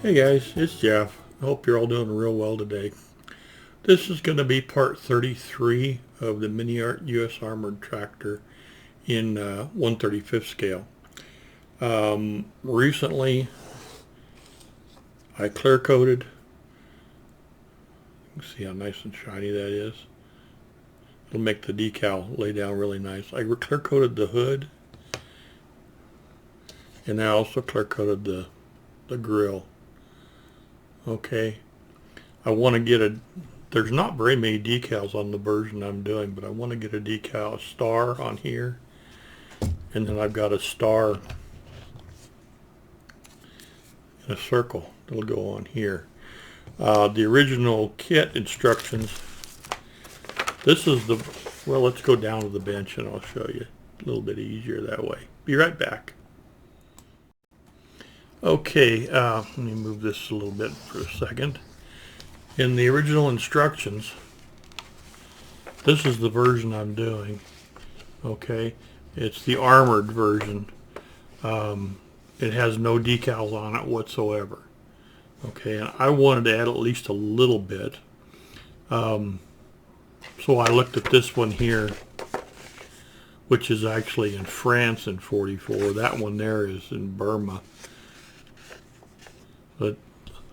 Hey guys, it's Jeff. I hope you're all doing real well today. This is going to be part 33 of the MiniArt US Armored Tractor in 1/35 scale. Recently, I clear coated. You can see how nice and shiny that is. It'll make the decal lay down really nice. I clear coated the hood, and I also clear coated the grill. Okay, I want to get there's not very many decals on the version I'm doing, but I want to get a star on here, and then I've got a star in a circle that'll go on here. The original kit instructions, well, let's go down to the bench and I'll show you. A little bit easier that way. Be right back. Okay, let me move this a little bit for a second. In the original instructions, this is the version I'm doing. Okay, it's the armored version. It has no decals on it whatsoever. Okay, and I wanted to add at least a little bit. So I looked at this one here, which is actually in France in 44. That one there is in Burma. But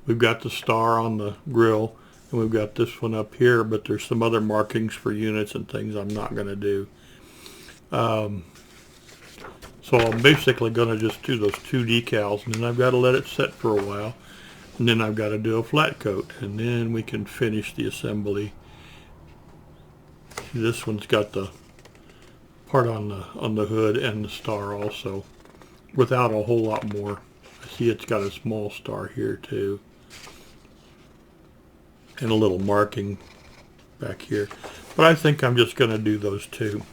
we've got the star on the grill, and we've got this one up here, but there's some other markings for units and things I'm not going to do. So I'm basically going to just do those two decals, and then I've got to let it set for a while, and then I've got to do a flat coat, and then we can finish the assembly. This one's got the part on the hood and the star also, without a whole lot more. I see it's got a small star here too, and a little marking back here. But I think I'm just going to do those two.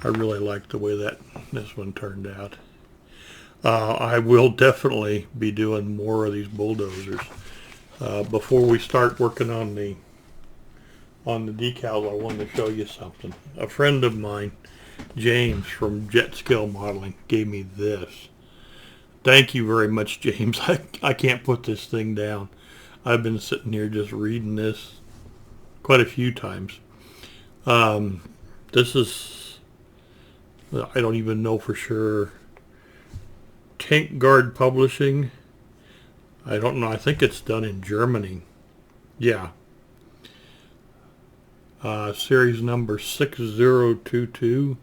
I really like the way this one turned out. I will definitely be doing more of these bulldozers. Before we start working on the decals, I wanted to show you something. A friend of mine, James from Jet Skill Modeling, gave me this. Thank you very much, James. I can't put this thing down. I've been sitting here just reading this quite a few times. This is, I don't even know for sure, Tank Guard Publishing. I don't know. I think it's done in Germany. Yeah. Series number 6022.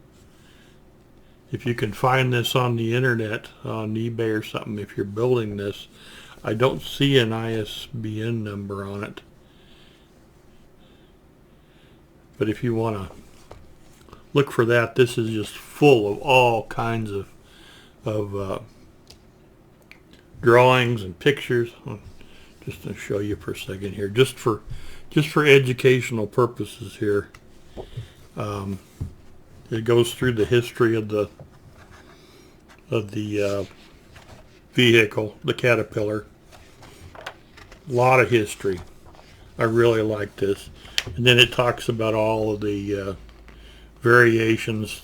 If you can find this on the internet, on eBay or something, if you're building this, I don't see an ISBN number on it. But if you want to look for that, this is just full of all kinds of drawings and pictures. Just to show you for a second here, just for educational purposes here. It goes through the history of the vehicle, the Caterpillar. A lot of history. I really like this. And then it talks about all of the variations.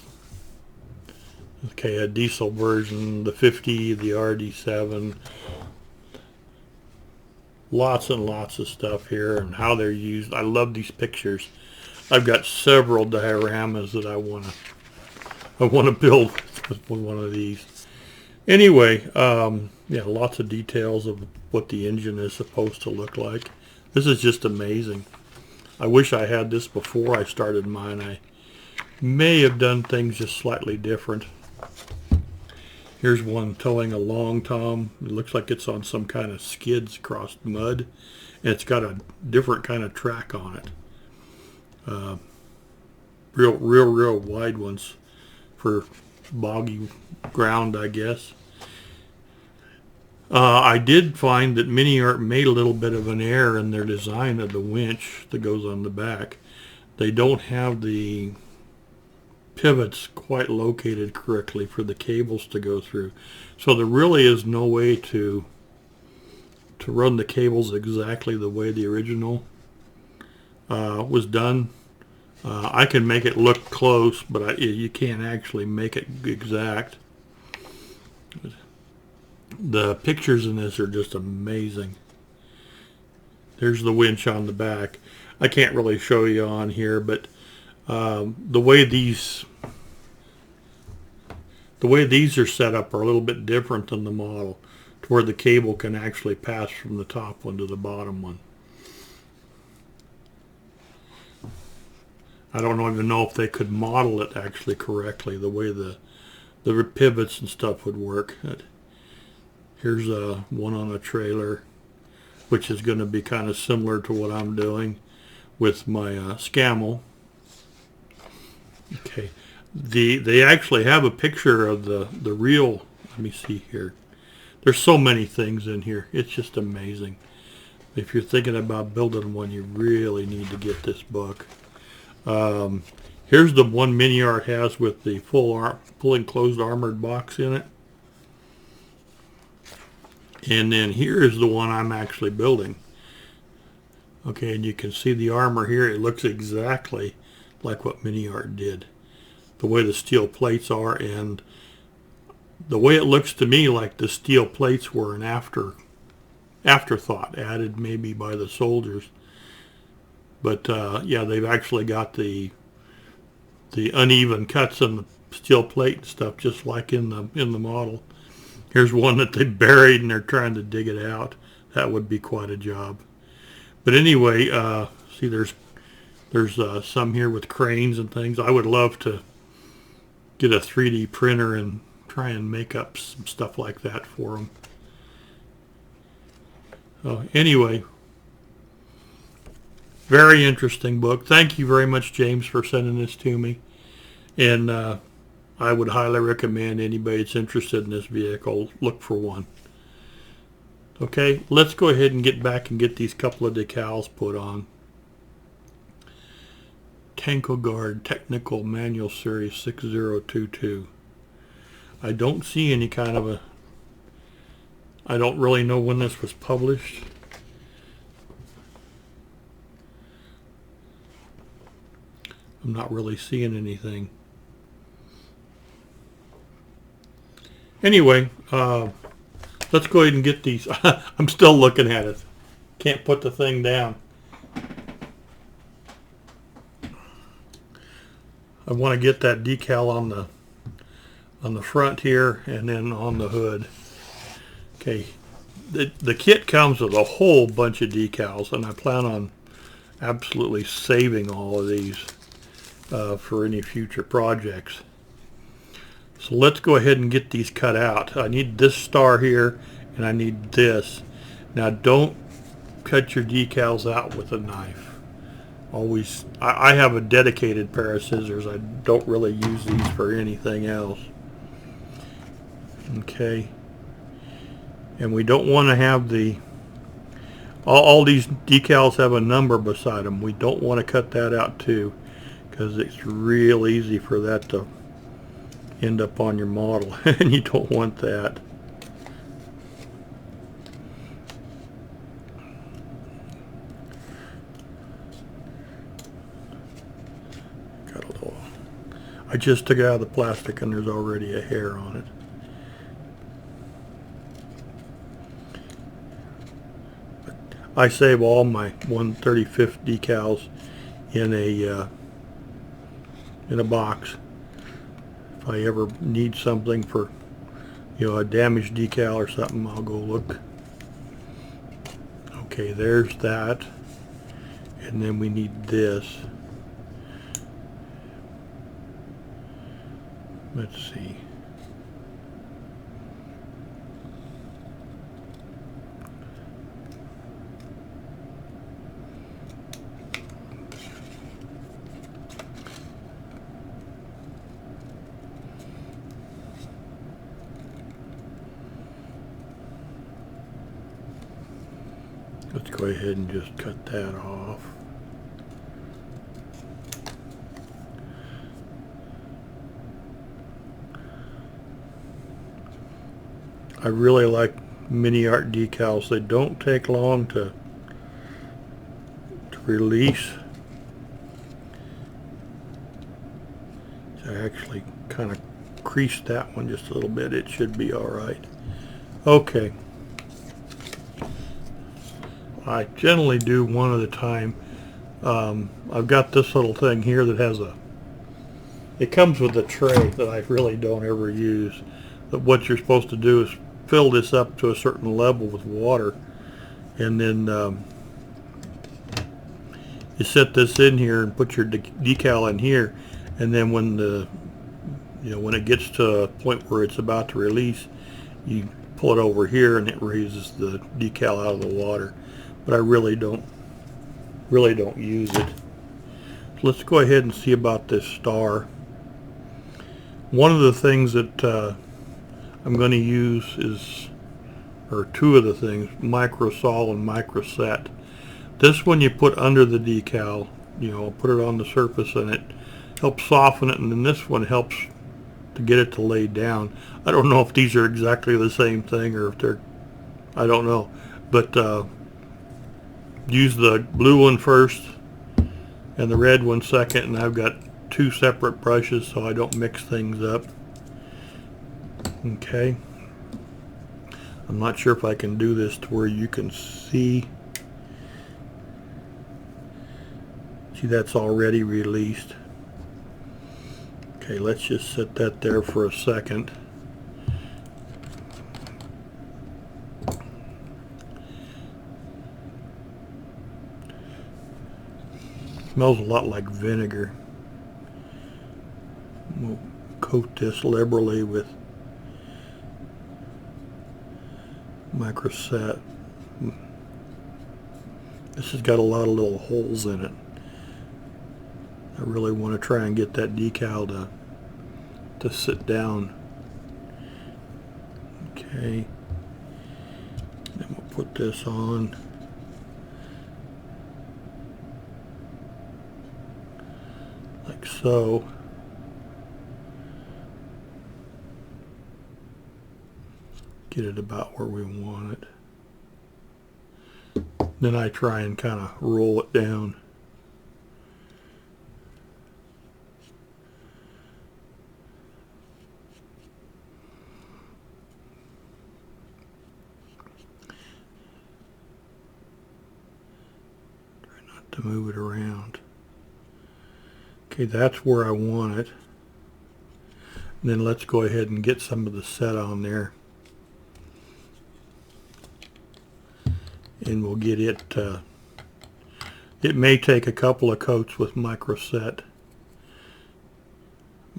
Okay, a diesel version, the 50, the RD7. Lots and lots of stuff here and how they're used. I love these pictures. I've got several dioramas that I want to build with one of these. Anyway, yeah, lots of details of what the engine is supposed to look like. This is just amazing. I wish I had this before I started mine. I may have done things just slightly different. Here's one towing a long tom. It looks like it's on some kind of skids across mud, and it's got a different kind of track on it. Real wide ones for boggy ground, I guess. I did find that MiniArt made a little bit of an error in their design of the winch that goes on the back. They don't have the pivots quite located correctly for the cables to go through. So there really is no way to run the cables exactly the way the original was done. I can make it look close, but you can't actually make it exact. The pictures in this are just amazing. There's the winch on the back. I can't really show you on here, but the way these are set up are a little bit different than the model, to where the cable can actually pass from the top one to the bottom one. I don't even know if they could model it actually correctly, the way the pivots and stuff would work. Here's one on a trailer, which is going to be kind of similar to what I'm doing with my Scammel. Okay, they actually have a picture of the real. Let me see here. There's so many things in here. It's just amazing. If you're thinking about building one, you really need to get this book. Here's the one MiniArt has with the full enclosed armored box in it. And then here is the one I'm actually building. Okay, and you can see the armor here. It looks exactly like what MiniArt did. The way the steel plates are, and the way it looks to me like the steel plates were an afterthought, added maybe by the soldiers. But yeah, they've actually got the uneven cuts in the steel plate and stuff, just like in the model. Here's one that they buried and they're trying to dig it out. That would be quite a job. But anyway, see, there's some here with cranes and things. I would love to get a 3D printer and try and make up some stuff like that for them. Anyway, very interesting book. Thank you very much, James, for sending this to me. And I would highly recommend anybody that's interested in this vehicle, look for one. Okay, let's go ahead and get back and get these couple of decals put on. Guard Technical Manual Series 6022. I don't see any kind of I don't really know when this was published. I'm not really seeing anything. Anyway, let's go ahead and get these. I'm still looking at it. Can't put the thing down. I want to get that decal on the front here and then on the hood. Okay, the kit comes with a whole bunch of decals, and I plan on absolutely saving all of these for any future projects. So let's go ahead and get these cut out. I need this star here, and I need this. Now don't cut your decals out with a knife. Always, I have a dedicated pair of scissors. I don't really use these for anything else. Okay. And we don't want to have all these decals have a number beside them. We don't want to cut that out too, because it's real easy for that to end up on your model, and you don't want that. Got a little. I just took it out of the plastic, and there's already a hair on it. I save all my 1/35 decals in a box. If I ever need something for, a damaged decal or something, I'll go look. Okay, there's that. And then we need this. Let's see. Let's go ahead and just cut that off. I really like MiniArt decals. They don't take long to release. So I actually kind of creased that one just a little bit. It should be all right. Okay. I generally do one at a time. I've got this little thing here that has it comes with a tray that I really don't ever use. But what you're supposed to do is fill this up to a certain level with water, and then you set this in here and put your decal in here, and then when when it gets to a point where it's about to release, you pull it over here and it raises the decal out of the water. But I really don't use it. So let's go ahead and see about this star. One of the things that I'm going to use or two of the things, microsol and microset. This one you put under the decal, put it on the surface, and it helps soften it, and then this one helps to get it to lay down. I don't know if these are exactly the same thing or if they're, I don't know, but use the blue one first and the red one second, and I've got two separate brushes so I don't mix things up. Okay, I'm not sure if I can do this to where you can see that's already released. Okay, let's just set that there for a second. Smells a lot like vinegar. We'll coat this liberally with microset. This has got a lot of little holes in it. I really want to try and get that decal to sit down. Okay. Then we'll put this on. Like so. Get it about where we want it. Then I try and kind of roll it down. Try not to move it around. Okay, that's where I want it. And then let's go ahead and get some of the set on there. And we'll get it, it may take a couple of coats with microset,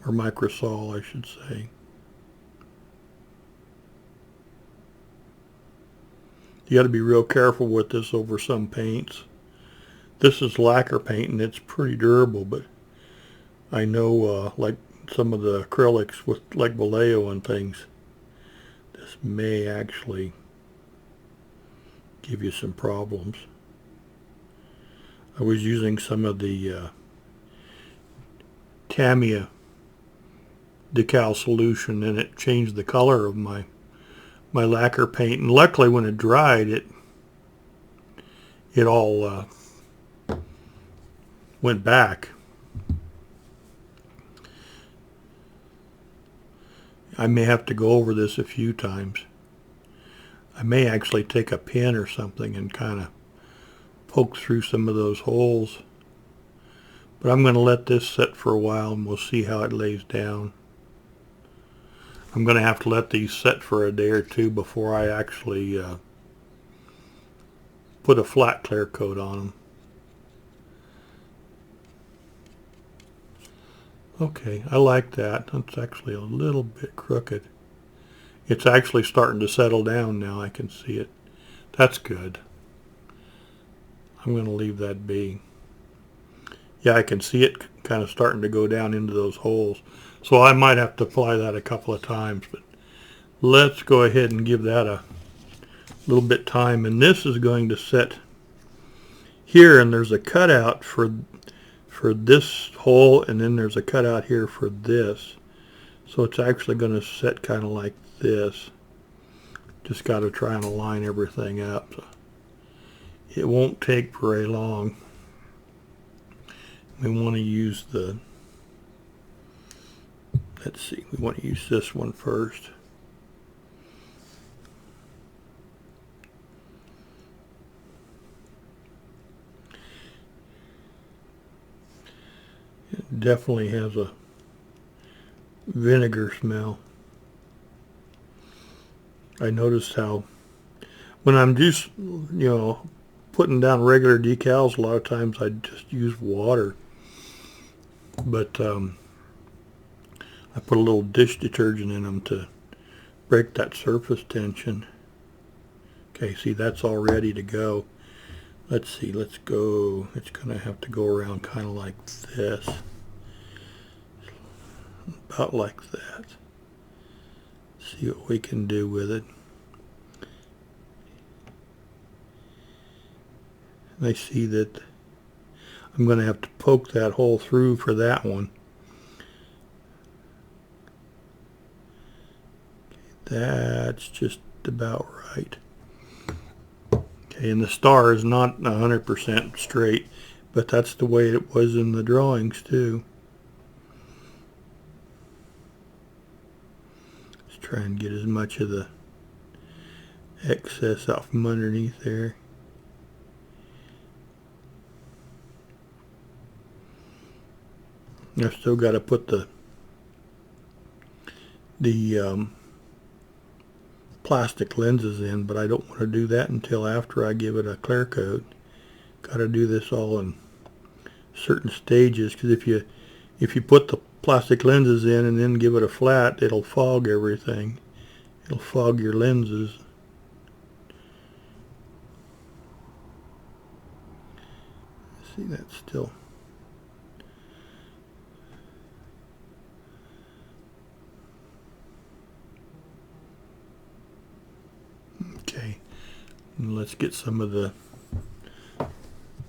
or microsol I should say. You got to be real careful with this over some paints. This is lacquer paint and it's pretty durable, but I know like some of the acrylics with like Vallejo and things, this may actually give you some problems. I was using some of the Tamiya decal solution and it changed the color of my lacquer paint, and luckily when it dried it all went back. I may have to go over this a few times. I may actually take a pin or something and kind of poke through some of those holes. But I'm going to let this set for a while and we'll see how it lays down. I'm going to have to let these set for a day or two before I actually put a flat clear coat on them. Okay, I like that. That's actually a little bit crooked. It's actually starting to settle down now. I can see it. That's good. I'm going to leave that be. Yeah, I can see it kind of starting to go down into those holes. So I might have to apply that a couple of times. But let's go ahead and give that a little bit time. And this is going to set here, and there's a cutout for this hole, and then there's a cutout here for this. So it's actually going to set kind of like this. Just got to try and align everything up. So it won't take very long. We want to use let's see, we want to use this one first. definitely has a vinegar smell. I noticed how when I'm just, putting down regular decals, a lot of times I just use water. But I put a little dish detergent in them to break that surface tension. Okay, see, that's all ready to go. Let's see, let's go. It's going to have to go around kind of like this. About like that. See what we can do with it. And I see that I'm going to have to poke that hole through for that one. Okay, that's just about right. Okay, and the star is not 100% straight, but that's the way it was in the drawings too. Let's try and get as much of the excess out from underneath there. I've still got to put the plastic lenses in, but I don't want to do that until after I give it a clear coat. Got to do this all in certain stages, because if you put the plastic lenses in and then give it a flat, it'll fog everything. It'll fog your lenses. See, that's still. Okay, and let's get some of the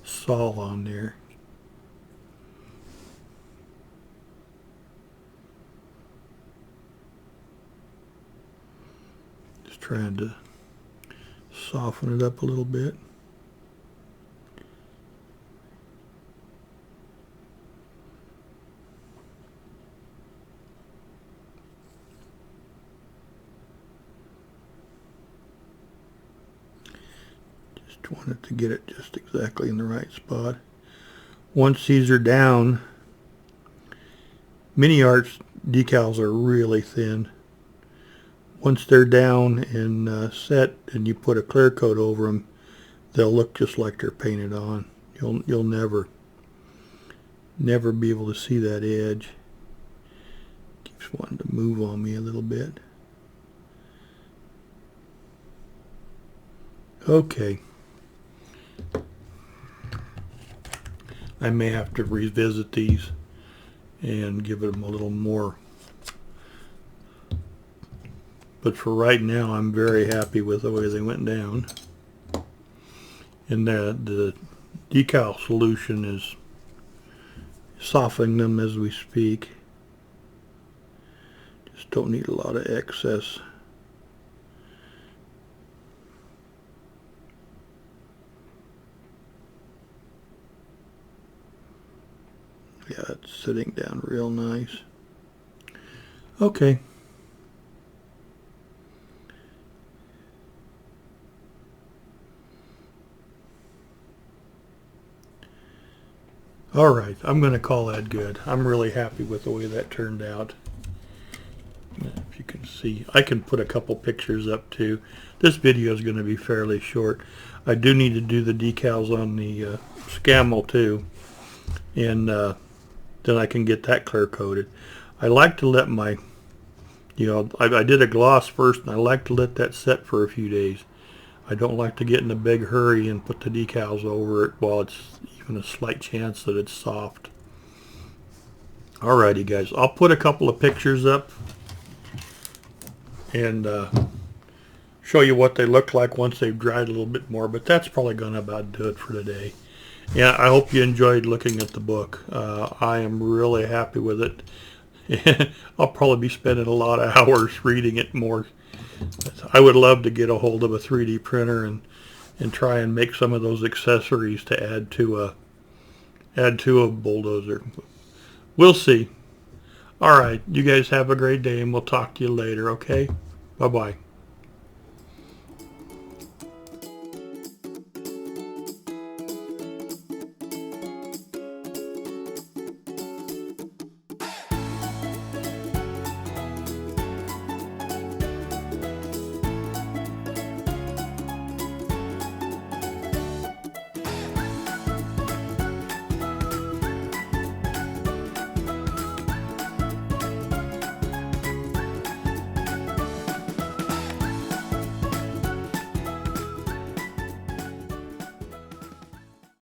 sol on there. Just trying to soften it up a little bit. Wanted to get it just exactly in the right spot. Once these are down, MiniArt's decals are really thin. Once they're down and set, and you put a clear coat over them, they'll look just like they're painted on. You'll never be able to see that edge. Keeps wanting to move on me a little bit. Okay. I may have to revisit these and give them a little more. But for right now, I'm very happy with the way they went down. And the decal solution is softening them as we speak. Just don't need a lot of excess. Yeah, it's sitting down real nice. Okay. All right, I'm going to call that good. I'm really happy with the way that turned out. If you can see, I can put a couple pictures up too. This video is going to be fairly short. I do need to do the decals on the Scamel too, and then I can get that clear coated. I like to let my, I did a gloss first, and I like to let that set for a few days. I don't like to get in a big hurry and put the decals over it while it's even a slight chance that it's soft. Alrighty guys, I'll put a couple of pictures up and show you what they look like once they've dried a little bit more, but that's probably going to about do it for today. Yeah, I hope you enjoyed looking at the book. I am really happy with it. I'll probably be spending a lot of hours reading it more. I would love to get a hold of a 3D printer and try and make some of those accessories to add to a bulldozer. We'll see. All right, you guys have a great day, and we'll talk to you later, okay? Bye-bye.